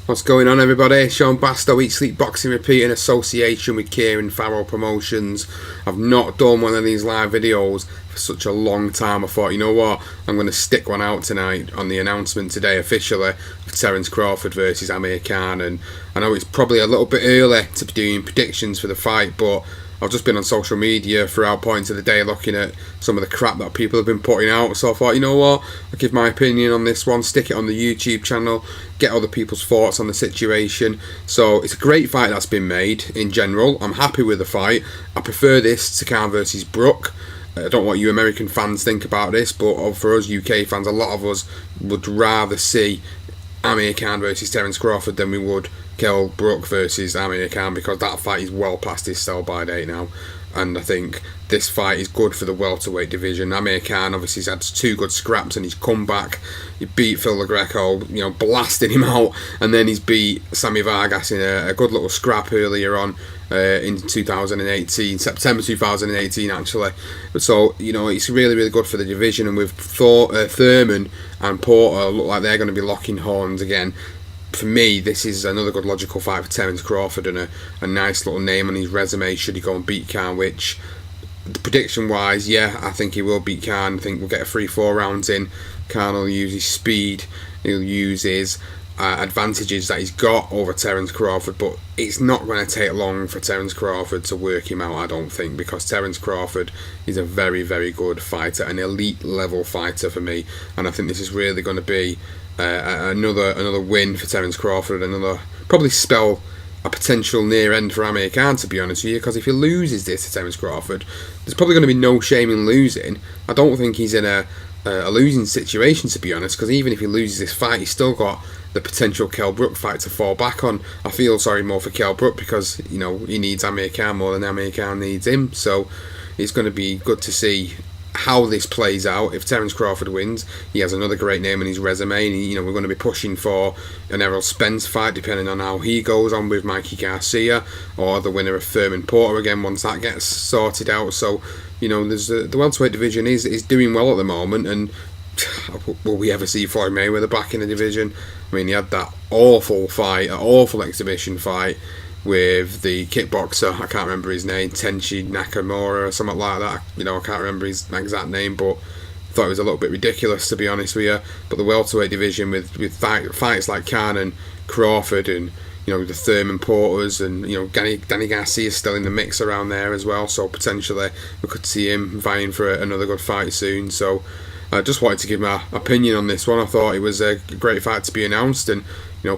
What's going on, everybody? Sean Bastow, Eat Sleep Boxing Repeat in association with Kieran Farrell Promotions. I've not done one of these live videos for such a long time. I thought, you know what, I'm going to stick one out tonight on the announcement today officially of Terence Crawford versus Amir Khan. And I know it's probably a little bit early to be doing predictions for the fight, but I've just been on social media throughout points of the day looking at some of the crap that people have been putting out, so I thought, you know what, I'll give my opinion on this one, stick it on the YouTube channel, get other people's thoughts on the situation. So it's a great fight that's been made in general. I'm happy with the fight. I prefer this to Khan versus Brook. I don't know what you American fans think about this, but for us UK fans, a lot of us would rather see Amir Khan versus Terence Crawford than we would Kell Brook versus Amir Khan, because that fight is well past his sell-by date now, and I think this fight is good for the welterweight division. Amir Khan obviously has had two good scraps and he's come back. He beat Phil LaGreco, blasting him out, and then he's beat Sammy Vargas in a good little scrap earlier on in 2018, September 2018 actually. So it's really, really good for the division, and with Thurman and Porter look like they're going to be locking horns again. For me, this is another good logical fight for Terence Crawford, and a nice little name on his resume should he go and beat Khan, which, prediction wise, yeah, I think he will beat Khan. I think we'll get a 3-4 rounds in. Khan will use his speed, he'll use his advantages that he's got over Terence Crawford, but it's not going to take long for Terence Crawford to work him out, I don't think, because Terence Crawford is a very, very good fighter, an elite level fighter for me, and I think this is really going to be another win for Terence Crawford, another probably spell a potential near end for Amir Khan, to be honest with you, because if he loses this to Terence Crawford, there's probably going to be no shame in losing. I don't think he's in a losing situation, to be honest, because even if he loses this fight, he's still got the potential Kell Brook fight to fall back on. I feel sorry more for Kell Brook because he needs Amir Khan more than Amir Khan needs him, so it's going to be good to see how this plays out. If Terence Crawford wins, he has another great name in his resume, and we're going to be pushing for an Errol Spence fight depending on how he goes on with Mikey Garcia, or the winner of Thurman Porter again once that gets sorted out. So there's the welterweight division is doing well at the moment, and will we ever see Floyd Mayweather back in the division? I mean, he had that awful fight, an awful exhibition fight with the kickboxer, I can't remember his name, Tenchi Nakamura or something like that. I can't remember his exact name, but I thought it was a little bit ridiculous, to be honest with you. But the welterweight division with fights like Khan and Crawford, and the Thurman Porters, and Danny Garcia is still in the mix around there as well, so potentially we could see him vying for another good fight soon. So I just wanted to give my opinion on this one. I thought it was a great fight to be announced, and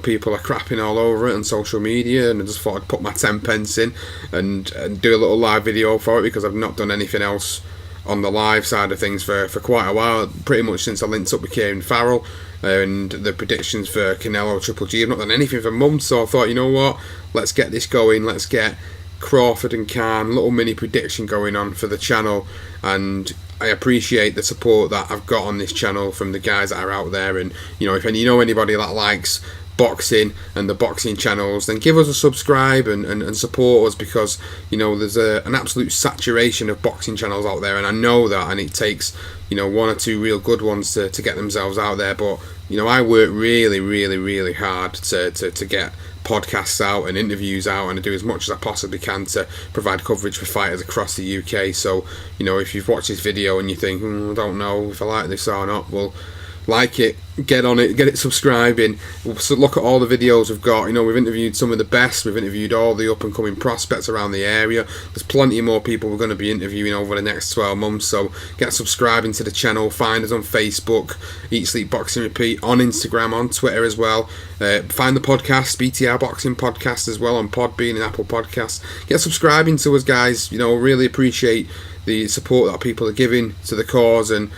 people are crapping all over it on social media, and I just thought I'd put my 10 pence in and do a little live video for it, because I've not done anything else on the live side of things for quite a while, pretty much since I linked up with Kieran Farrell and the predictions for Canelo Triple G. I've not done anything for months, so I thought, you know what, let's get this going, let's get Crawford and Khan, little mini prediction going on for the channel. And I appreciate the support that I've got on this channel from the guys that are out there, and if anybody that likes boxing and the boxing channels, then give us a subscribe and support us, because there's an absolute saturation of boxing channels out there, and I know that, and it takes one or two real good ones to get themselves out there. But I work really, really, really hard to get podcasts out and interviews out, and I do as much as I possibly can to provide coverage for fighters across the UK. So if you've watched this video and you think, I don't know if I like this or not, well, like it, get on it, get it subscribing. So look at all the videos we've got. We've interviewed some of the best, we've interviewed all the up and coming prospects around the area. There's plenty more people we're going to be interviewing over the next 12 months, so get subscribing to the channel. Find us on Facebook, Eat Sleep Boxing Repeat, on Instagram, on Twitter as well. Find the podcast, BTR Boxing Podcast, as well on Podbean and Apple Podcasts. Get subscribing to us, guys. Really appreciate the support that people are giving to the cause, and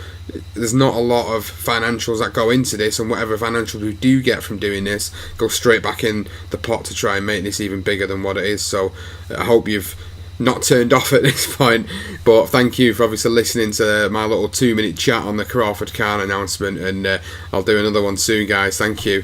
there's not a lot of financials that go into this, and whatever financials we do get from doing this go straight back in the pot to try and make this even bigger than what it is. So I hope you've not turned off at this point, but thank you for obviously listening to my little 2-minute chat on the Crawford Khan announcement, and I'll do another one soon, guys. Thank you.